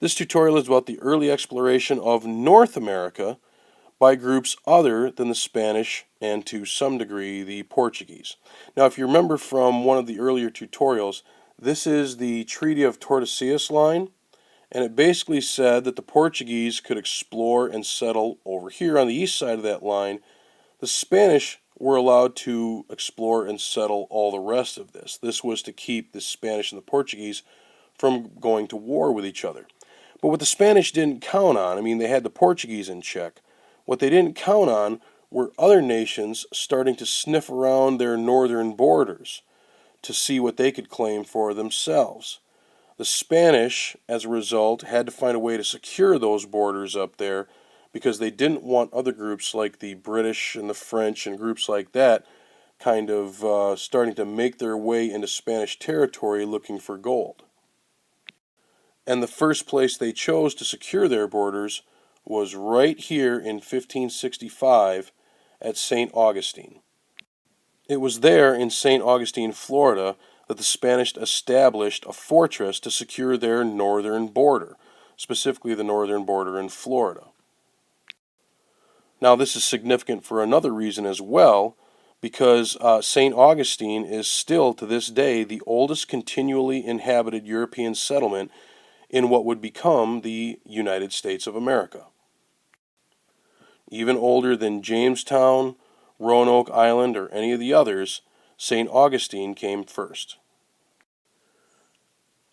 This tutorial is about the early exploration of North America by groups other than the Spanish and, to some degree, the Portuguese. Now, if you remember from one of the earlier tutorials, this is the Treaty of Tordesillas line, and it basically said that the Portuguese could explore and settle over here on the east side of that line. The Spanish were allowed to explore and settle all the rest of this. This was to keep the Spanish and the Portuguese from going to war with each other. But what the Spanish didn't count on, they had the Portuguese in check. What they didn't count on were other nations starting to sniff around their northern borders to see what they could claim for themselves. The Spanish, as a result, had to find a way to secure those borders up there because they didn't want other groups like the British and the French and groups like that kind of starting to make their way into Spanish territory looking for gold. And the first place they chose to secure their borders was right here in 1565 at St. Augustine. It was there in St. Augustine, Florida, that the Spanish established a fortress to secure their northern border, specifically the northern border in Florida. Now, this is significant for another reason as well, because St. Augustine is still, to this day, the oldest continually inhabited European settlement in what would become the United States of America. Even older than Jamestown, Roanoke Island, or any of the others, St. Augustine came first.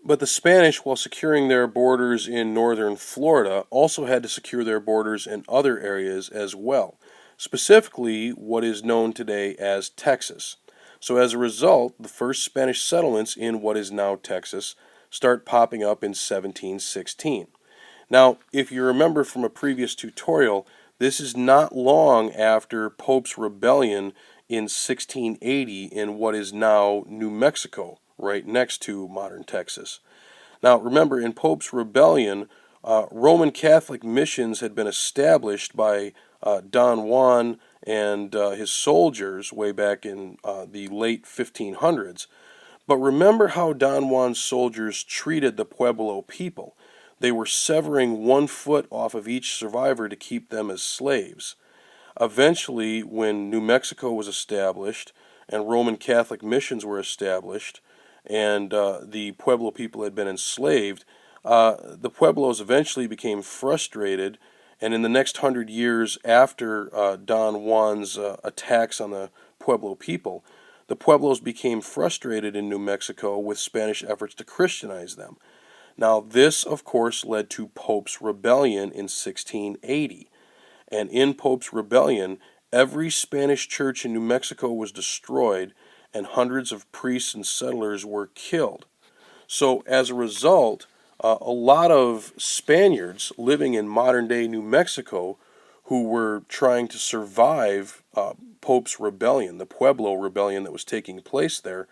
But the Spanish, while securing their borders in northern Florida, also had to secure their borders in other areas as well, specifically what is known today as Texas. So as a result, the first Spanish settlements in what is now Texas start popping up in 1716. Now, if you remember from a previous tutorial, this is not long after Pope's rebellion in 1680 in what is now New Mexico, right next to modern Texas. Now, remember, in Pope's rebellion, Roman Catholic missions had been established by Don Juan and his soldiers way back in the late 1500s. But remember how Don Juan's soldiers treated the Pueblo people. They were severing one foot off of each survivor to keep them as slaves. Eventually, when New Mexico was established and Roman Catholic missions were established and the Pueblo people had been enslaved, the Pueblos eventually became frustrated, and in the next 100 years after Don Juan's attacks on the Pueblo people, the Pueblos became frustrated in New Mexico with Spanish efforts to Christianize them. Now, this, of course, led to Pope's rebellion in 1680. And in Pope's rebellion, every Spanish church in New Mexico was destroyed, and hundreds of priests and settlers were killed. So, as a result, a lot of Spaniards living in modern-day New Mexico who were trying to survive Pope's rebellion, the Pueblo rebellion that was taking place there,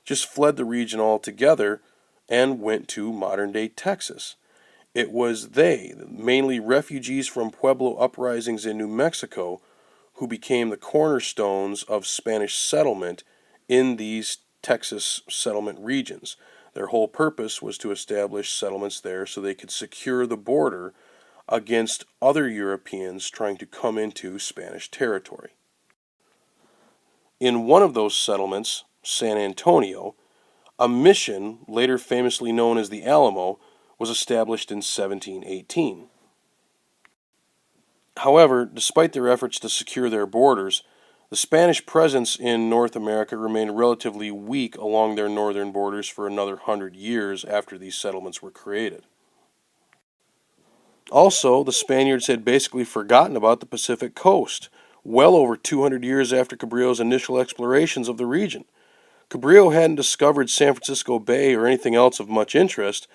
just fled the region altogether and went to modern-day Texas. It was they, mainly refugees from Pueblo uprisings in New Mexico, who became the cornerstones of Spanish settlement in these Texas settlement regions. Their whole purpose was to establish settlements there so they could secure the border against other Europeans trying to come into Spanish territory. In one of those settlements, San Antonio, a mission, later famously known as the Alamo, was established in 1718. However, despite their efforts to secure their borders, the Spanish presence in North America remained relatively weak along their northern borders for another 100 years after these settlements were created. Also, the Spaniards had basically forgotten about the Pacific coast, well over 200 years after Cabrillo's initial explorations of the region. Cabrillo hadn't discovered San Francisco Bay or anything else of much interest,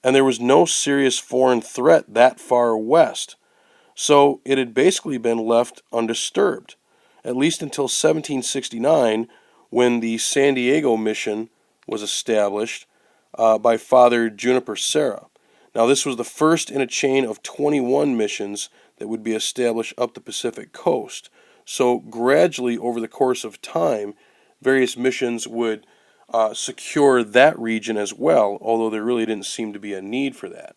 and there was no serious foreign threat that far west. So it had basically been left undisturbed, at least until 1769, when the San Diego mission was established by Father Juniper Serra. Now, this was the first in a chain of 21 missions that would be established up the Pacific coast. So gradually, over the course of time, various missions would secure that region as well, although there really didn't seem to be a need for that.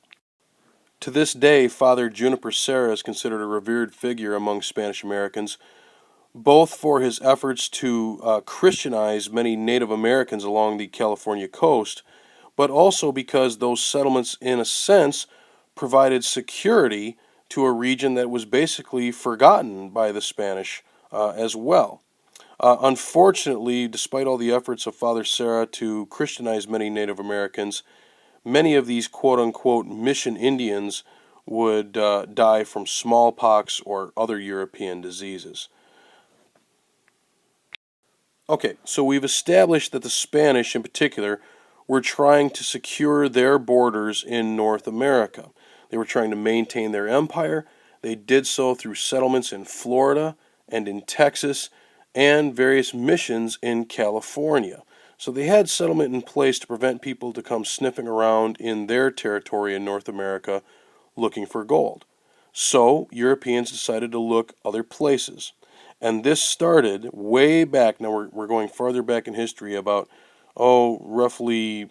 To this day, Father Juniper Serra is considered a revered figure among Spanish Americans, both for his efforts to Christianize many Native Americans along the California coast, but also because those settlements, in a sense, provided security to a region that was basically forgotten by the Spanish as well. Unfortunately, despite all the efforts of Father Serra to Christianize many Native Americans, many of these quote unquote mission Indians would die from smallpox or other European diseases. Okay, so we've established that the Spanish in particular were trying to secure their borders in North America. They were trying to maintain their empire. They did so through settlements in Florida and in Texas and various missions in California. So they had settlement in place to prevent people to come sniffing around in their territory in North America looking for gold. So Europeans decided to look other places. And this started way back. Now we're going farther back in history, about, roughly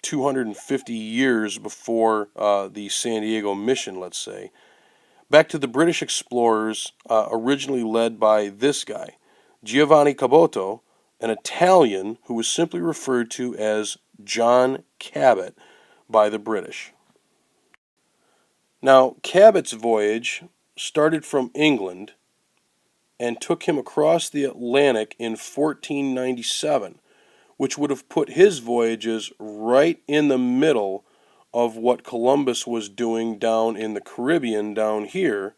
250 years before the San Diego mission, let's say. Back to the British explorers, originally led by this guy, Giovanni Cabot, an Italian who was simply referred to as John Cabot by the British. Now, Cabot's voyage started from England and took him across the Atlantic in 1497, which would have put his voyages right in the middle of what Columbus was doing down in the Caribbean down here,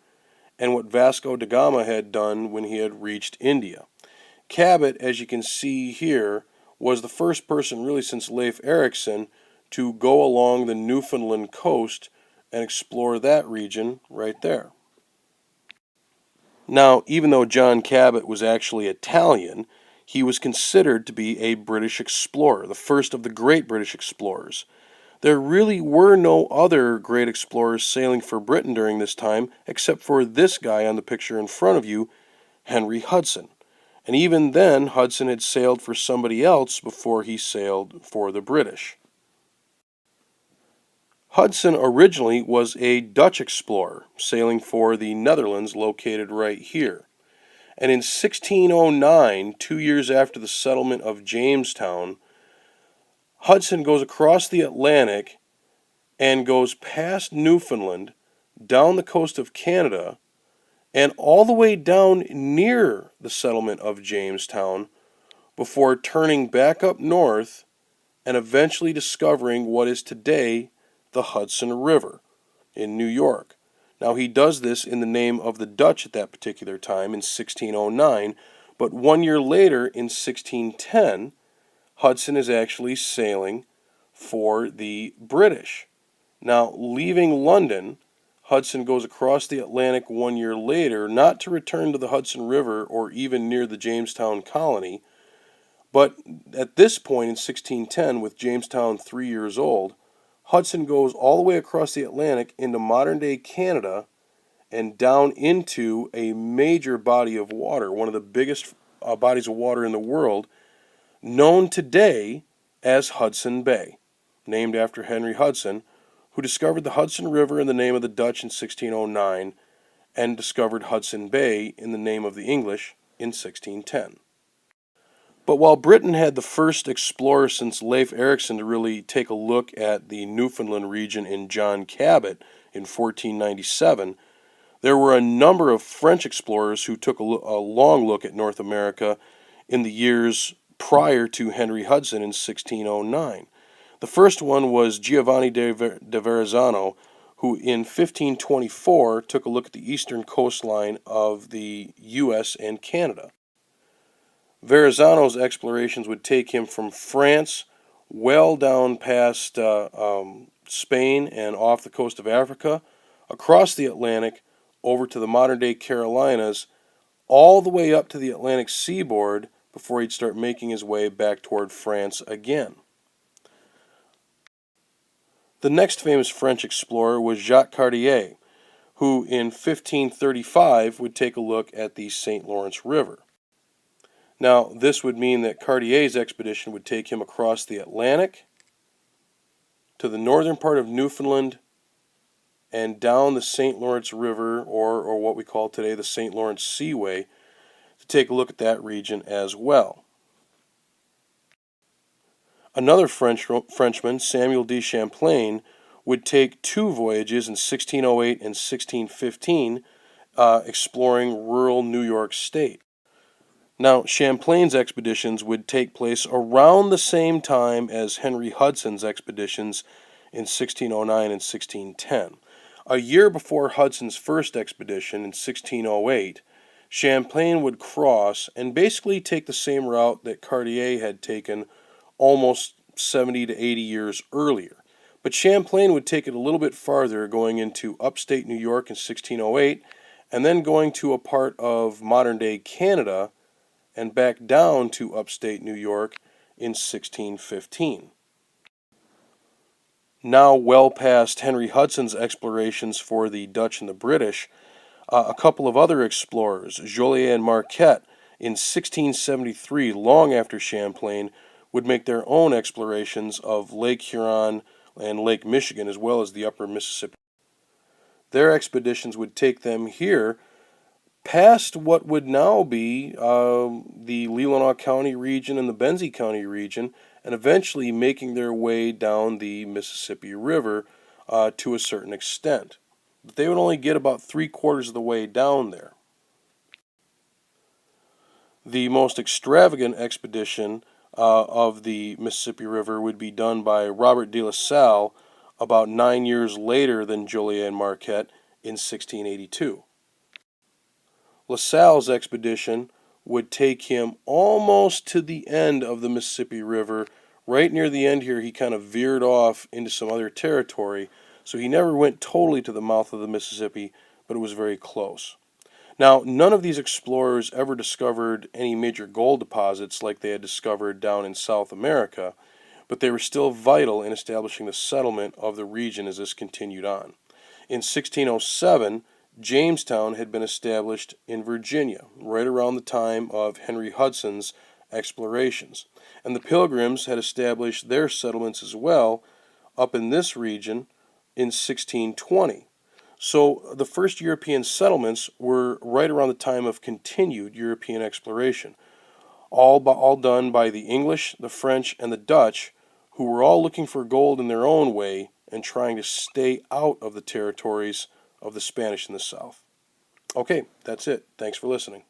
and what Vasco da Gama had done when he had reached India. Cabot, as you can see here, was the first person really since Leif Erikson to go along the Newfoundland coast and explore that region right there. Now, even though John Cabot was actually Italian, he was considered to be a British explorer, the first of the great British explorers. There really were no other great explorers sailing for Britain during this time, except for this guy on the picture in front of you, Henry Hudson. And even then, Hudson had sailed for somebody else before he sailed for the British. Hudson originally was a Dutch explorer, sailing for the Netherlands located right here. And in 1609, 2 years after the settlement of Jamestown, Hudson goes across the Atlantic and goes past Newfoundland, down the coast of Canada, and all the way down near the settlement of Jamestown before turning back up north and eventually discovering what is today the Hudson River in New York. Now, he does this in the name of the Dutch at that particular time in 1609, but 1 year later, in 1610, Hudson is actually sailing for the British. Now, leaving London, Hudson goes across the Atlantic 1 year later, not to return to the Hudson River or even near the Jamestown colony, but at this point in 1610, with Jamestown 3 years old, Hudson goes all the way across the Atlantic into modern-day Canada and down into a major body of water, one of the biggest bodies of water in the world, known today as Hudson Bay, named after Henry Hudson, who discovered the Hudson River in the name of the Dutch in 1609 and discovered Hudson Bay in the name of the English in 1610. But while Britain had the first explorer since Leif Erikson to really take a look at the Newfoundland region in John Cabot in 1497, there were a number of French explorers who took a long look at North America in the years prior to Henry Hudson in 1609. The first one was Giovanni da Verrazzano, who in 1524 took a look at the eastern coastline of the U.S. and Canada. Verrazzano's explorations would take him from France well down past Spain and off the coast of Africa, across the Atlantic, over to the modern-day Carolinas, all the way up to the Atlantic seaboard before he'd start making his way back toward France again. The next famous French explorer was Jacques Cartier, who in 1535 would take a look at the St. Lawrence River. Now, this would mean that Cartier's expedition would take him across the Atlantic to the northern part of Newfoundland and down the St. Lawrence River, or what we call today the St. Lawrence Seaway, to take a look at that region as well. Another Frenchman, Samuel de Champlain, would take two voyages in 1608 and 1615, exploring rural New York State. Now, Champlain's expeditions would take place around the same time as Henry Hudson's expeditions in 1609 and 1610. A year before Hudson's first expedition in 1608, Champlain would cross and basically take the same route that Cartier had taken almost 70 to 80 years earlier. But Champlain would take it a little bit farther, going into upstate New York in 1608, and then going to a part of modern-day Canada and back down to upstate New York in 1615. Now well past Henry Hudson's explorations for the Dutch and the British, a couple of other explorers, Joliet and Marquette, in 1673, long after Champlain, would make their own explorations of Lake Huron and Lake Michigan, as well as the upper Mississippi. Their expeditions would take them here past what would now be the Leelanau County region and the Benzie County region, and eventually making their way down the Mississippi River to a certain extent. But they would only get about 3/4 of the way down there. The most extravagant expedition of the Mississippi River would be done by Robert de La Salle about 9 years later than Joliet and Marquette in 1682. La Salle's expedition would take him almost to the end of the Mississippi River. Right near the end here, he kind of veered off into some other territory, so he never went totally to the mouth of the Mississippi, but it was very close. Now, none of these explorers ever discovered any major gold deposits like they had discovered down in South America, but they were still vital in establishing the settlement of the region as this continued on. In 1607, Jamestown had been established in Virginia, right around the time of Henry Hudson's explorations. And the Pilgrims had established their settlements as well up in this region in 1620. So the first European settlements were right around the time of continued European exploration, all done by the English, the French, and the Dutch, who were all looking for gold in their own way and trying to stay out of the territories of the Spanish in the South. Okay, that's it. Thanks for listening.